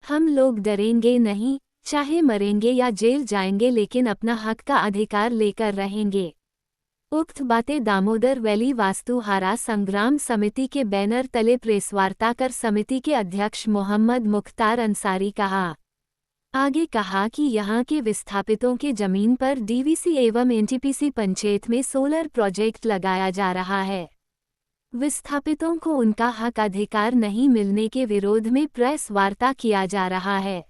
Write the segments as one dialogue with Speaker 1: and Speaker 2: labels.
Speaker 1: हम लोग डरेंगे नहीं, चाहे मरेंगे या जेल जाएंगे, लेकिन अपना हक का अधिकार लेकर रहेंगे। उक्त बातें दामोदर वैली वास्तुहारा संग्राम समिति के बैनर तले प्रेसवार्ता कर समिति के अध्यक्ष मोहम्मद मुख्तार अंसारी कहा। आगे कहा कि यहां के विस्थापितों के जमीन पर डीवीसी एवं एनटीपीसी पंचायत में सोलर प्रोजेक्ट लगाया जा रहा है। विस्थापितों को उनका हक अधिकार नहीं मिलने के विरोध में प्रेस वार्ता किया जा रहा है।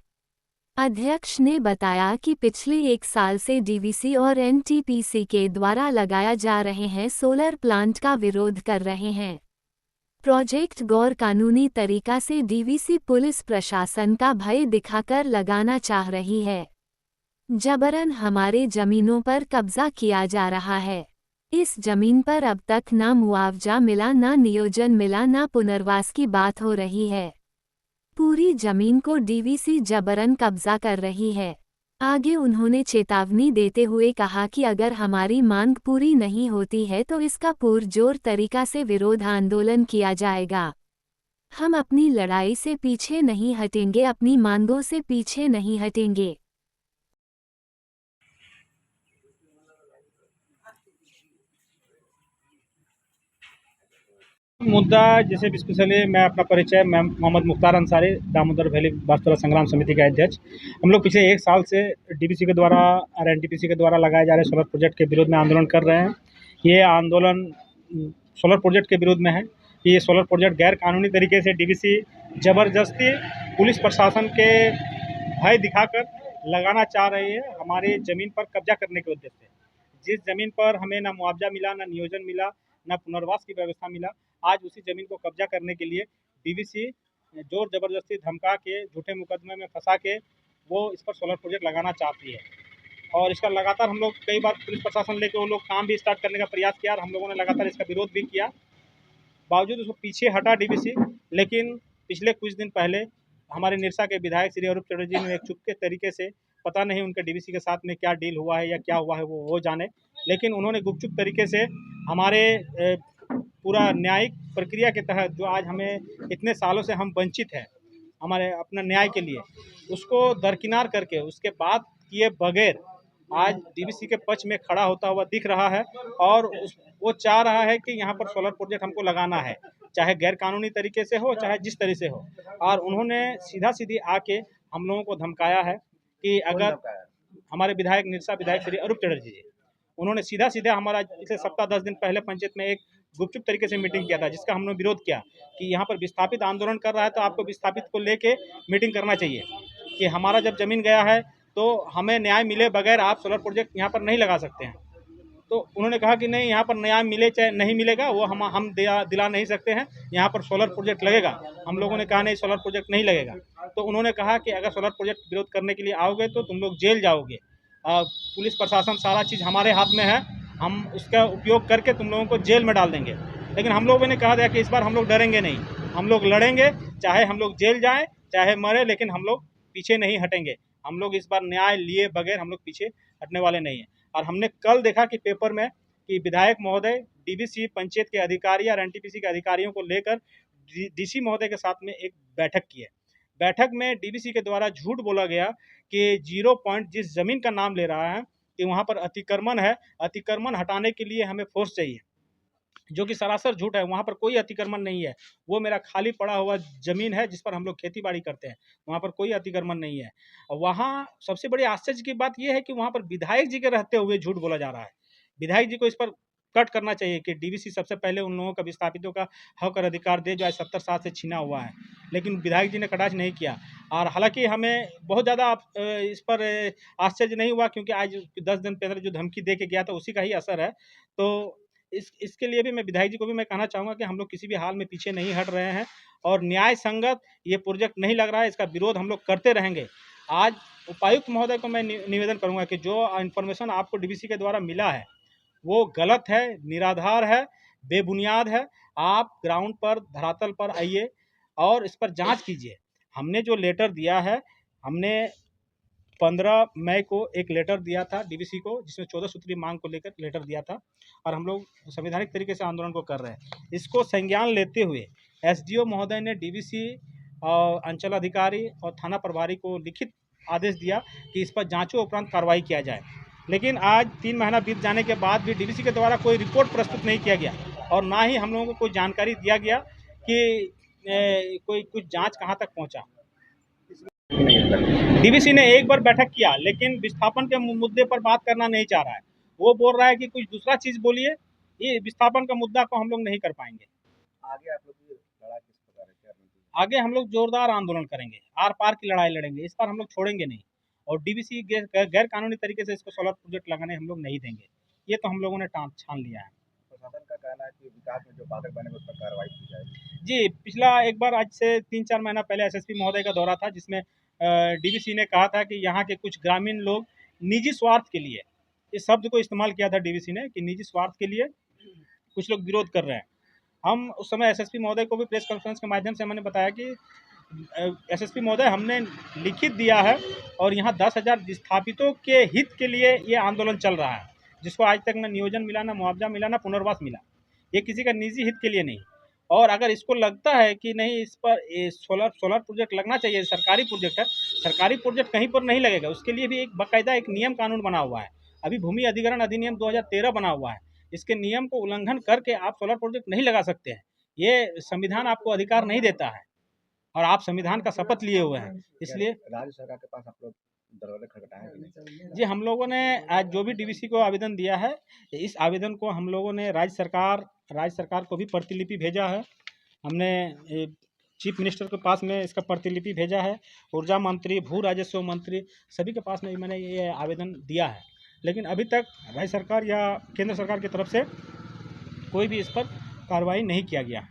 Speaker 1: अध्यक्ष ने बताया कि पिछले 1 साल से डीवीसी और एनटीपीसी के द्वारा लगाया जा रहे हैं सोलर प्लांट का विरोध कर रहे हैं। प्रोजेक्ट गैर कानूनी तरीका से डीवीसी पुलिस प्रशासन का भय दिखाकर लगाना चाह रही है। जबरन हमारे जमीनों पर कब्जा किया जा रहा है। इस जमीन पर अब तक ना मुआवजा मिला, ना नियोजन मिला, ना पुनर्वास की बात हो रही है। पूरी जमीन को डीवीसी जबरन कब्जा कर रही है। आगे उन्होंने चेतावनी देते हुए कहा कि अगर हमारी मांग पूरी नहीं होती है तो इसका पुरजोर तरीका से विरोध आंदोलन किया जाएगा। हम अपनी लड़ाई से पीछे नहीं हटेंगे, अपनी मांगों से पीछे नहीं हटेंगे।
Speaker 2: मुद्दा जैसे स्पेशली मैं अपना परिचय, मैं मोहम्मद मुख्तार अंसारी, दामोदर वैली वास्तुहारा संग्राम समिति का अध्यक्ष। हम लोग पिछले 1 साल से डीवीसी के द्वारा और एनटीपीसी के द्वारा लगाए जा रहे सोलर प्रोजेक्ट के विरोध में आंदोलन कर रहे हैं। ये आंदोलन सोलर प्रोजेक्ट के विरोध में है कि ये सोलर प्रोजेक्ट गैर कानूनी तरीके से डीवीसी ज़बरदस्ती पुलिस प्रशासन के भय दिखाकर लगाना चाह रही है, हमारी ज़मीन पर कब्जा करने के उद्देश्य से। जिस ज़मीन पर हमें ना मुआवजा मिला, ना नियोजन मिला, ना पुनर्वास की व्यवस्था मिला, आज उसी ज़मीन को कब्जा करने के लिए डीवीसी ज़ोर ज़बरदस्ती धमका के, झूठे मुकदमे में फंसा के वो इस पर सोलर प्रोजेक्ट लगाना चाहती है। और इसका लगातार हम लोग कई बार पुलिस प्रशासन लेके वो लोग काम भी स्टार्ट करने का प्रयास किया और हम लोगों ने लगातार इसका विरोध भी किया। बावजूद उसको पीछे हटा डीवीसी, लेकिन पिछले कुछ दिन पहले हमारे निरसा के विधायक श्री अरूप चौधरी जी ने एक चुपके तरीके से, पता नहीं उनके डीवीसी के साथ में क्या डील हुआ है या क्या हुआ है वो जाने, लेकिन उन्होंने गुपचुप तरीके से हमारे पूरा न्यायिक प्रक्रिया के तहत जो आज हमें इतने सालों से हम वंचित हैं हमारे अपना न्याय के लिए, उसको दरकिनार करके उसके बात किए बगैर आज डीवीसी के पक्ष में खड़ा होता हुआ दिख रहा है। और वो चाह रहा है कि यहाँ पर सोलर प्रोजेक्ट हमको लगाना है, चाहे गैर कानूनी तरीके से हो, चाहे जिस तरह से हो। और उन्होंने सीधा सीधी आके हम लोगों को धमकाया है कि अगर हमारे विधायक निरसा विधायक श्री अरूप चौधरी जी, उन्होंने सीधा सीधा हमारा पिछले सप्ताह 10 दिन पहले पंचायत में एक गुपचुप तरीके से मीटिंग किया था, जिसका हमने विरोध किया कि यहाँ पर विस्थापित आंदोलन कर रहा है तो आपको विस्थापित को लेके मीटिंग करना चाहिए कि हमारा जब जमीन गया है तो हमें न्याय मिले बगैर आप सोलर प्रोजेक्ट यहाँ पर नहीं लगा सकते हैं। तो उन्होंने कहा कि नहीं, यहाँ पर न्याय मिले चाहे नहीं मिलेगा वो हम दिला नहीं सकते हैं, यहाँ पर सोलर प्रोजेक्ट लगेगा। हम लोगों ने कहा नहीं, सोलर प्रोजेक्ट नहीं लगेगा। तो उन्होंने कहा कि अगर सोलर प्रोजेक्ट विरोध करने के लिए आओगे तो तुम लोग जेल जाओगे। पुलिस प्रशासन सारा चीज़ हमारे हाथ में है, हम उसका उपयोग करके तुम लोगों को जेल में डाल देंगे। लेकिन हम लोगों ने कहा था कि इस बार हम लोग डरेंगे नहीं, हम लोग लड़ेंगे, चाहे हम लोग जेल जाएँ, चाहे मरे, लेकिन हम लोग पीछे नहीं हटेंगे। हम लोग इस बार न्याय लिए बगैर हम लोग पीछे हटने वाले नहीं हैं। और हमने कल देखा कि पेपर में कि विधायक महोदय डीवीसी पंचायत के अधिकारी और एनटीपीसी के अधिकारियों को लेकर डीसी महोदय के साथ में एक बैठक की है। बैठक में डीवीसी के द्वारा झूठ बोला गया कि 0 पॉइंट जिस ज़मीन का नाम ले रहा है कि वहाँ पर अतिक्रमण है, अतिक्रमण हटाने के लिए हमें फोर्स चाहिए, जो कि सरासर झूठ है। वहाँ पर कोई अतिक्रमण नहीं है, वो मेरा खाली पड़ा हुआ ज़मीन है जिस पर हम लोग खेती बाड़ी करते हैं, वहाँ पर कोई अतिक्रमण नहीं है। वहाँ सबसे बड़ी आश्चर्य की बात यह है कि वहाँ पर विधायक जी के रहते हुए झूठ बोला जा रहा है। विधायक जी को इस पर कट करना चाहिए कि डीवीसी सबसे पहले उन लोगों का, विस्थापितों का हक और अधिकार दे जो आज 70 साल से छीना हुआ है, लेकिन विधायक जी ने कटाक्ष नहीं किया। और हालांकि हमें बहुत ज़्यादा इस पर आश्चर्य नहीं हुआ, क्योंकि आज 10 दिन पहले जो धमकी दे के गया था उसी का ही असर है। तो इसके लिए भी मैं विधायक जी को भी मैं कहना चाहूँगा कि हम लोग किसी भी हाल में पीछे नहीं हट रहे हैं और न्याय संगत ये प्रोजेक्ट नहीं लग रहा है, इसका विरोध हम लोग करते रहेंगे। आज उपायुक्त महोदय को मैं निवेदन करूँगा कि जो इन्फॉर्मेशन आपको डीवीसी के द्वारा मिला है वो गलत है, निराधार है, बेबुनियाद है। आप ग्राउंड पर, धरातल पर आइए और इस पर जांच कीजिए। हमने जो लेटर दिया है, हमने 15 मई को एक लेटर दिया था डीवीसी को, जिसमें 14 सूत्रीय मांग को लेकर लेटर दिया था और हम लोग संवैधानिक तरीके से आंदोलन को कर रहे हैं। इसको संज्ञान लेते हुए एसडीओ महोदय ने डीवीसी और अंचल अधिकारी और थाना प्रभारी को लिखित आदेश दिया कि इस पर जांचों उपरांत कार्रवाई किया जाए। लेकिन आज 3 महीना बीत जाने के बाद भी डीवीसी के द्वारा कोई रिपोर्ट प्रस्तुत नहीं किया गया और ना ही हम लोगों को कोई जानकारी दिया गया कि कोई कुछ जांच कहां तक पहुंचा। डीवीसी ने एक बार बैठक किया लेकिन विस्थापन के मुद्दे पर बात करना नहीं चाह रहा है। वो बोल रहा है कि कुछ दूसरा चीज बोलिए, ये विस्थापन का मुद्दा को हम लोग नहीं कर पाएंगे।
Speaker 3: आगे आप लोग की लड़ाई किस प्रकार है, क्या रणनीति?
Speaker 2: आगे हम लोग जोरदार आंदोलन करेंगे, आर पार की लड़ाई लड़ेंगे, इस पर हम लोग छोड़ेंगे नहीं। और डीवीसी गैर कानूनी तरीके से इसको सोलर प्रोजेक्ट लगाने हम लोग नहीं देंगे, ये तो हम लोगों ने छान लिया है।
Speaker 3: प्रशासन का कहना है कि विकास में जो बाधक बने उस पर कार्रवाई की जाएगी।
Speaker 2: जी, पिछला एक बार आज से 3-4 महीना पहले एसएसपी महोदय का दौरा था, जिसमें डीवीसी ने कहा था कि यहाँ के कुछ ग्रामीण लोग निजी स्वार्थ के लिए, इस शब्द को इस्तेमाल किया था डीवीसी ने कि निजी स्वार्थ के लिए कुछ लोग विरोध कर रहे हैं। हम उस समय एसएसपी महोदय को भी प्रेस कॉन्फ्रेंस के माध्यम से मैंने बताया कि एसएसपी महोदय, हमने लिखित दिया है और यहाँ 10,000 विस्थापितों के हित के लिए ये आंदोलन चल रहा है, जिसको आज तक न नियोजन मिला, न मुआवजा मिला, न पुनर्वास मिला। ये किसी का निजी हित के लिए नहीं। और अगर इसको लगता है कि नहीं, इस पर सोलर प्रोजेक्ट लगना चाहिए, सरकारी प्रोजेक्ट है, सरकारी प्रोजेक्ट कहीं पर नहीं लगेगा, उसके लिए भी एक बाकायदा एक नियम कानून बना हुआ है। अभी भूमि अधिग्रहण अधिनियम 2013 बना हुआ है, इसके नियम को उल्लंघन करके आप सोलर प्रोजेक्ट नहीं लगा सकते हैं। ये संविधान आपको अधिकार नहीं देता है और आप संविधान का शपथ लिए हुए हैं, इसलिए
Speaker 3: राज्य सरकार के पास आप लोग दरवाजे खटखटाए कि नहीं?
Speaker 2: जी, हम लोगों ने आज जो भी डीवीसी को आवेदन दिया है, इस आवेदन को हम लोगों ने राज्य सरकार को भी प्रतिलिपि भेजा है। हमने चीफ मिनिस्टर के पास में इसका प्रतिलिपि भेजा है, ऊर्जा मंत्री, भू राजस्व मंत्री, सभी के पास में मैंने ये आवेदन दिया है। लेकिन अभी तक राज्य सरकार या केंद्र सरकार की तरफ से कोई भी इस पर कार्रवाई नहीं किया गया।